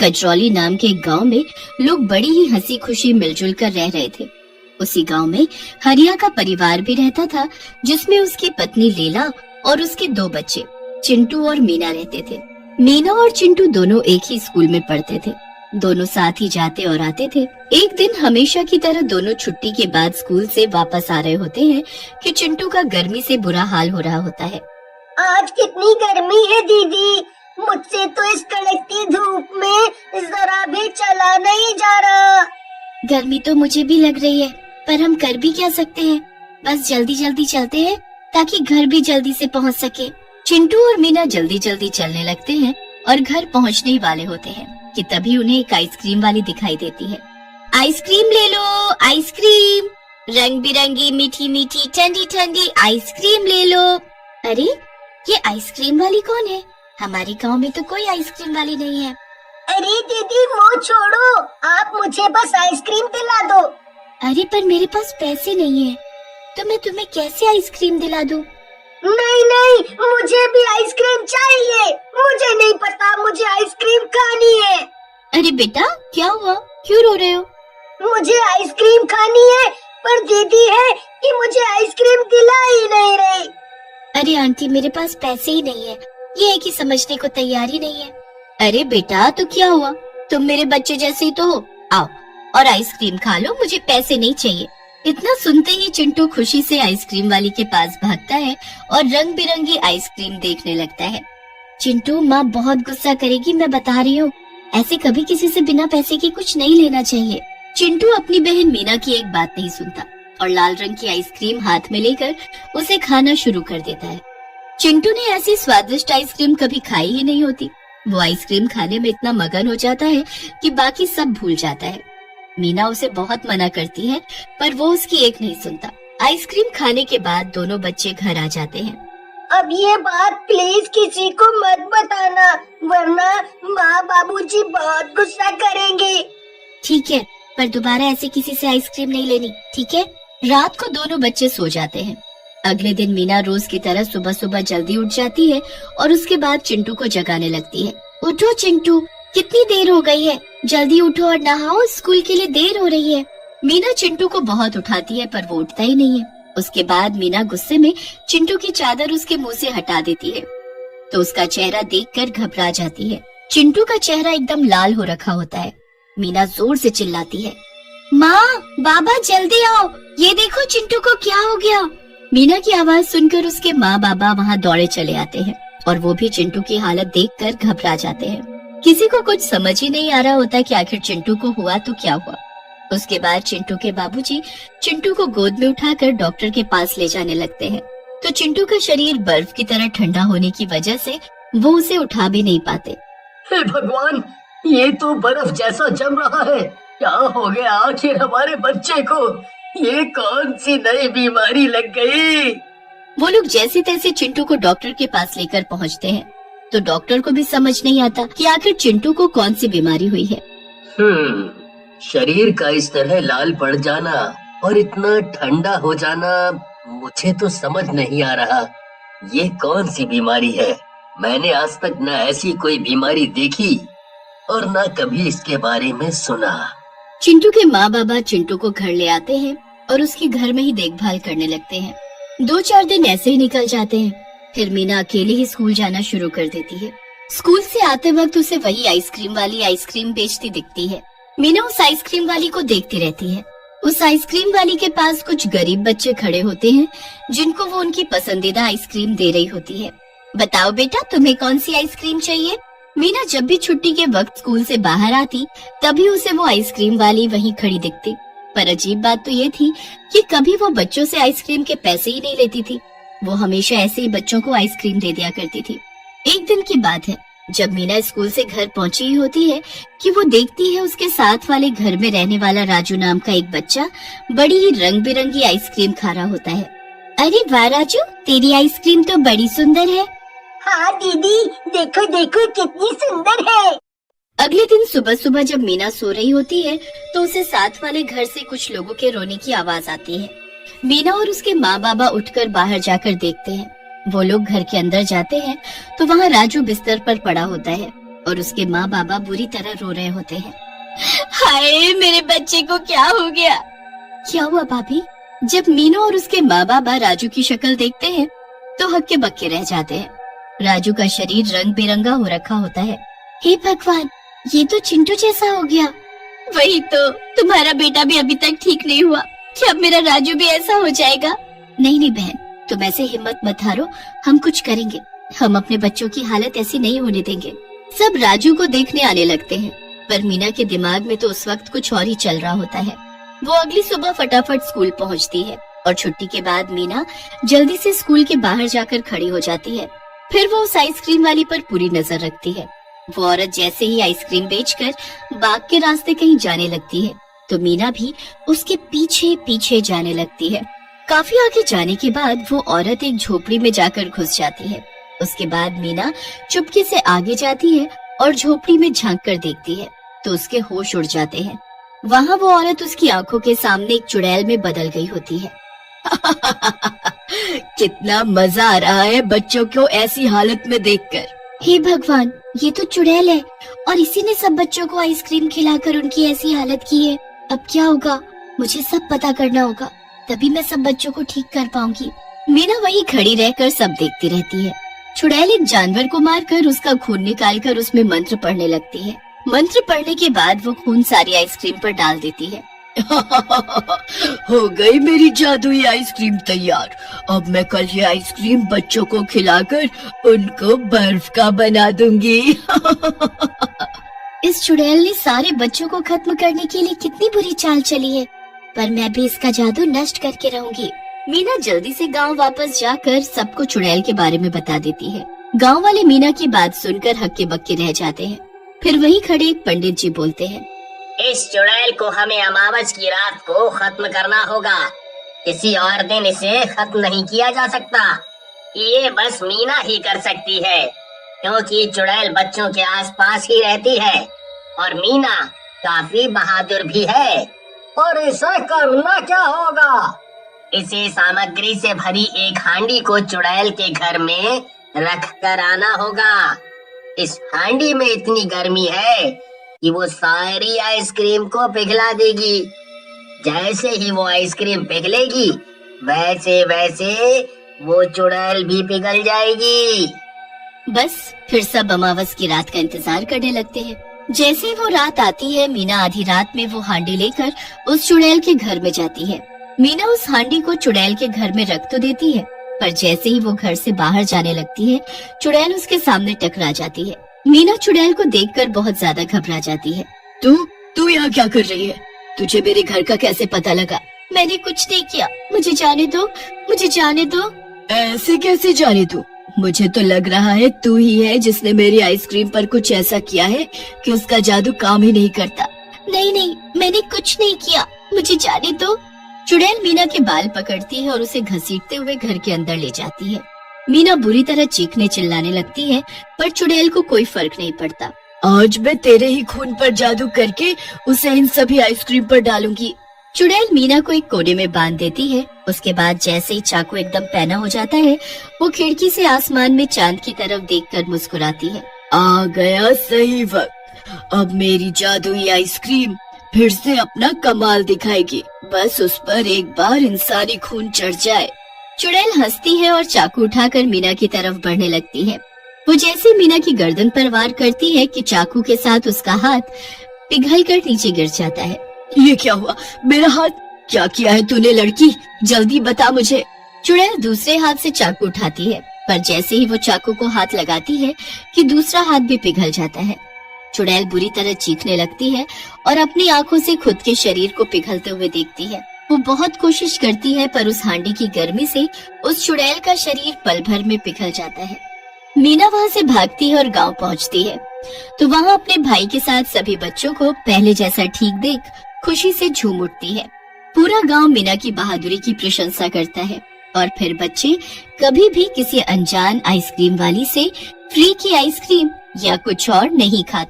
कजरौली नाम के एक गांव में लोग बड़ी ही हंसी खुशी मिलजुल कर रह रहे थे। उसी गांव में हरिया का परिवार भी रहता था, जिसमें उसकी पत्नी लीला और उसके 2 बच्चे चिंटू और मीना रहते थे। मीना और चिंटू दोनों एक ही स्कूल में पढ़ते थे। दोनों साथ ही जाते और आते थे। एक दिन हमेशा की तरह दोनों छुट्टी के बाद स्कूल से वापस आ रहे होते हैं कि चिंटू का गर्मी से बुरा हाल हो रहा होता है। आज कितनी गर्मी है दीदी, मुझसे तो इस कड़कती धूप में जरा भी चला नहीं जा रहा। गर्मी तो मुझे भी लग रही है, पर हम कर भी क्या सकते हैं। बस जल्दी जल्दी चलते हैं ताकि घर भी जल्दी से पहुंच सके। चिंटू और मीना जल्दी जल्दी चलने लगते हैं और घर पहुंचने वाले होते हैं कि तभी उन्हें एक आइसक्रीम वाली दिखाई देती है। आइसक्रीम ले लो, आइसक्रीम, रंग बिरंगी मीठी मीठी ठंडी ठंडी आइसक्रीम ले लो। अरे ये आइसक्रीम वाली कौन है? हमारे गांव में तो कोई आइसक्रीम वाली नहीं है। अरे दीदी वो छोड़ो, आप मुझे बस आइसक्रीम दिला दो। अरे पर मेरे पास पैसे नहीं है, तो मैं तुम्हें कैसे आइसक्रीम दिला दूं? नहीं नहीं, मुझे भी आइसक्रीम चाहिए। मुझे नहीं पता, मुझे आइसक्रीम खानी है। अरे बेटा क्या हुआ, क्यों रो रहे हो? मुझे आइसक्रीम खानी है, पर दीदी है कि मुझे आइसक्रीम दिला ही नहीं रही। अरे आंटी मेरे पास पैसे ही नहीं है, ये है कि समझने को तैयार ही नहीं है। अरे बेटा तो क्या हुआ, तुम मेरे बच्चे जैसे ही तो हो, आओ और आइसक्रीम खा लो, मुझे पैसे नहीं चाहिए। इतना सुनते ही चिंटू खुशी से आइसक्रीम वाली के पास भागता है और रंग बिरंगी आइसक्रीम देखने लगता है। चिंटू माँ बहुत गुस्सा करेगी, मैं बता रही हूँ, ऐसे कभी किसी से बिना पैसे के कुछ नहीं लेना चाहिए। चिंटू अपनी बहन मीना की एक बात नहीं सुनता और लाल रंग की आइसक्रीम हाथ में लेकर उसे खाना शुरू कर देता है। चिंटू ने ऐसी स्वादिष्ट आइसक्रीम कभी खाई ही नहीं होती। वो आइसक्रीम खाने में इतना मगन हो जाता है कि बाकी सब भूल जाता है। मीना उसे बहुत मना करती है, पर वो उसकी एक नहीं सुनता। आइसक्रीम खाने के बाद दोनों बच्चे घर आ जाते हैं। अब ये बात प्लीज किसी को मत बताना, वरना माँ बाबूजी बहुत गुस्सा करेंगे। ठीक है, पर दोबारा ऐसे किसी से आइसक्रीम नहीं लेनी, ठीक है? रात को दोनों बच्चे सो जाते हैं। अगले दिन मीना रोज की तरह सुबह सुबह जल्दी उठ जाती है और उसके बाद चिंटू को जगाने लगती है। उठो चिंटू, कितनी देर हो गई है, जल्दी उठो और नहाओ, स्कूल के लिए देर हो रही है। मीना चिंटू को बहुत उठाती है, पर वो उठता ही नहीं है। उसके बाद मीना गुस्से में चिंटू की चादर उसके मुंह से हटा देती है, तो उसका चेहरा देखकर घबरा जाती है। चिंटू का चेहरा एकदम लाल हो रखा होता है। मीना जोर से चिल्लाती है, माँ बाबा जल्दी आओ, ये देखो चिंटू को क्या हो गया। मीना की आवाज सुनकर उसके माँ बाबा वहाँ दौड़े चले आते हैं और वो भी चिंटू की हालत देखकर घबरा जाते हैं। किसी को कुछ समझ ही नहीं आ रहा होता कि आखिर चिंटू को हुआ तो क्या हुआ। उसके बाद चिंटू के बाबूजी चिंटू को गोद में उठाकर डॉक्टर के पास ले जाने लगते हैं, तो चिंटू का शरीर बर्फ की तरह ठंडा होने की वजह से वो उसे उठा भी नहीं पाते। हे भगवान, ये तो बर्फ जैसा जम रहा है। क्या हो गया आखिर हमारे बच्चे को? ये कौन सी नई बीमारी लग गई? वो लोग जैसे तैसे चिंटू को डॉक्टर के पास लेकर पहुंचते हैं, तो डॉक्टर को भी समझ नहीं आता कि आखिर चिंटू को कौन सी बीमारी हुई है। शरीर का इस तरह लाल पड़ जाना और इतना ठंडा हो जाना मुझे तो समझ नहीं आ रहा। ये कौन सी बीमारी है? मैंने आज तक न ऐसी कोई बीमारी देखी और न कभी इसके बारे में सुना। चिंटू के माँ बाबा चिंटू को घर ले आते हैं और उसकी घर में ही देखभाल करने लगते हैं। 2-4 दिन ऐसे ही निकल जाते हैं। फिर मीना अकेले ही स्कूल जाना शुरू कर देती है। स्कूल से आते वक्त उसे वही आइसक्रीम वाली आइसक्रीम बेचती दिखती है। मीना उस आइसक्रीम वाली को देखती रहती है। उस आइसक्रीम वाली के पास कुछ गरीब बच्चे खड़े होते हैं, जिनको वो उनकी पसंदीदा आइसक्रीम दे रही होती है। बताओ बेटा, तुम्हें कौन सी आइसक्रीम चाहिए? मीना जब भी छुट्टी के वक्त स्कूल से बाहर आती, तभी उसे वो आइसक्रीम वाली वहीं खड़ी दिखती। पर अजीब बात तो ये थी कि कभी वो बच्चों से आइसक्रीम के पैसे ही नहीं लेती थी। वो हमेशा ऐसे ही बच्चों को आइसक्रीम दे दिया करती थी। एक दिन की बात है, जब मीना स्कूल से घर पहुंची ही होती है कि वो देखती है उसके साथ वाले घर में रहने वाला राजू नाम का एक बच्चा बड़ी ही रंग बिरंगी आइसक्रीम खा रहा होता है। अरे वाह राजू, तेरी आइसक्रीम तो बड़ी सुंदर है। हाँ दीदी, देखो देखो कितनी सुंदर है। अगले दिन सुबह सुबह जब मीना सो रही होती है, तो उसे साथ वाले घर से कुछ लोगों के रोने की आवाज आती है। मीना और उसके माँ बाबा उठकर बाहर जाकर देखते हैं। वो लोग घर के अंदर जाते हैं तो वहाँ राजू बिस्तर पर पड़ा होता है। और उसके माँ बाबा बुरी तरह रो रहे होते हैं। हाय, मेरे बच्चे को क्या हो गया? क्या हुआ भाभी? जब मीनू और उसके माँ बाबा राजू की शक्ल देखते हैं तो हक्के बक्के रह जाते हैं। राजू का शरीर रंग बिरंगा हो रखा होता है। हे भगवान, ये तो चिंटू जैसा हो गया। वही तो, तुम्हारा बेटा भी अभी तक ठीक नहीं हुआ, क्या अब मेरा राजू भी ऐसा हो जाएगा? नहीं नहीं बहन, तुम ऐसे हिम्मत मत हारो, हम कुछ करेंगे। हम अपने बच्चों की हालत ऐसी नहीं होने देंगे। सब राजू को देखने आने लगते हैं, पर मीना के दिमाग में तो उस वक्त कुछ और ही चल रहा होता है। वो अगली सुबह फटाफट स्कूल पहुंचती है और छुट्टी के बाद मीना जल्दी से स्कूल के बाहर जाकर खड़ी हो जाती है। फिर वो उस आइसक्रीम वाली पर पूरी नजर रखती है। वो औरत जैसे ही आइसक्रीम बेचकर बाग के रास्ते कहीं जाने लगती है तो मीना भी उसके पीछे पीछे जाने लगती है। काफी आगे जाने के बाद वो औरत एक झोपड़ी में जाकर घुस जाती है। उसके बाद मीना चुपके से आगे जाती है और झोपड़ी में झांक कर देखती है तो उसके होश उड़ जाते हैं। वहाँ वो औरत उसकी आंखों के सामने एक चुड़ैल में बदल गई होती है। कितना मजा आ रहा है बच्चों को ऐसी हालत में देखकर। हे भगवान, ये तो चुड़ैल है और इसी ने सब बच्चों को आइसक्रीम खिलाकर उनकी ऐसी हालत की है। अब क्या होगा? मुझे सब पता करना होगा, तभी मैं सब बच्चों को ठीक कर पाऊंगी। मीना वहीं खड़ी रहकर सब देखती रहती है। चुड़ैल एक जानवर को मारकर उसका खून निकालकर उसमें मंत्र पढ़ने लगती है। मंत्र पढ़ने के बाद वो खून सारी आइसक्रीम पर डाल देती है। हो गई मेरी जादुई आइसक्रीम तैयार। अब मैं कल ये आइसक्रीम बच्चों को खिलाकर उनको बर्फ का बना दूंगी। इस चुड़ैल ने सारे बच्चों को खत्म करने के लिए कितनी बुरी चाल चली है, पर मैं भी इसका जादू नष्ट करके रहूंगी। मीना जल्दी से गांव वापस जाकर सबको चुड़ैल के बारे में बता देती है। गांव वाले मीना की बात सुनकर हक्के बक्के रह जाते हैं। फिर वहीं खड़े एक पंडित जी बोलते हैं, इस चुड़ैल को हमें अमावस की रात को खत्म करना होगा। किसी और दिन इसे खत्म नहीं किया जा सकता। ये बस मीना ही कर सकती है, क्योंकि चुड़ैल बच्चों के आसपास ही रहती है और मीना काफी बहादुर भी है। और इसे करना क्या होगा? इसे सामग्री से भरी एक हांडी को चुड़ैल के घर में रख कर आना होगा। इस हांडी में इतनी गर्मी है कि वो सारी आइसक्रीम को पिघला देगी। जैसे ही वो आइसक्रीम पिघलेगी, वैसे वैसे वो चुड़ैल भी पिघल जाएगी। बस फिर सब अमावस की रात का इंतजार करने लगते हैं। जैसे ही वो रात आती है, मीना आधी रात में वो हांडी लेकर उस चुड़ैल के घर में जाती है। मीना उस हांडी को चुड़ैल के घर में रख तो देती है, पर जैसे ही वो घर से बाहर जाने लगती है, चुड़ैल उसके सामने टकरा जाती है। मीना चुड़ैल को देखकर बहुत ज्यादा घबरा जाती है। तू यहाँ क्या कर रही है? तुझे मेरे घर का कैसे पता लगा? मैंने कुछ नहीं किया, मुझे जाने दो, मुझे जाने दो। ऐसे कैसे जाने दो? मुझे तो लग रहा है तू ही है जिसने मेरी आइसक्रीम पर कुछ ऐसा किया है कि उसका जादू काम ही नहीं करता। नहीं नहीं, मैंने कुछ नहीं किया, मुझे जाने दो। चुड़ैल मीना के बाल पकड़ती है और उसे घसीटते हुए घर के अंदर ले जाती है। मीना बुरी तरह चीखने चिल्लाने लगती है, पर चुड़ैल को कोई फर्क नहीं पड़ता। आज मैं तेरे ही खून पर जादू करके उसे इन सभी आइसक्रीम पर डालूंगी। चुड़ैल मीना को एक कोने में बांध देती है। उसके बाद जैसे ही चाकू एकदम पैना हो जाता है, वो खिड़की से आसमान में चांद की तरफ देखकर मुस्कुराती है। आ गया सही वक्त। अब मेरी जादुई आइसक्रीम फिर से अपना कमाल दिखाएगी। बस उस पर एक बार इंसानी खून चढ़ जाए। चुड़ैल हंसती है और चाकू उठाकर मीना की तरफ बढ़ने लगती है। वो जैसे मीना की गर्दन पर वार करती है कि चाकू के साथ उसका हाथ पिघल कर नीचे गिर जाता है। ये क्या हुआ? मेरा हाथ क्या किया है तूने लड़की? जल्दी बता मुझे। चुड़ैल दूसरे हाथ से चाकू उठाती है, पर जैसे ही वो चाकू को हाथ लगाती है कि दूसरा हाथ भी पिघल जाता है। चुड़ैल बुरी तरह चीखने लगती है और अपनी आंखों से खुद के शरीर को पिघलते हुए देखती है। वो बहुत कोशिश करती है, पर उस हांडी की गर्मी से उस चुड़ैल का शरीर पल भर में पिघल जाता है। मीना वहाँ से भागती है और गांव पहुँचती है, तो वहाँ अपने भाई के साथ सभी बच्चों को पहले जैसा ठीक देख खुशी से झूम उठती है। पूरा गांव मीना की बहादुरी की प्रशंसा करता है और फिर बच्चे कभी भी किसी अनजान आइसक्रीम वाली से फ्री की आइसक्रीम या कुछ और नहीं खाते।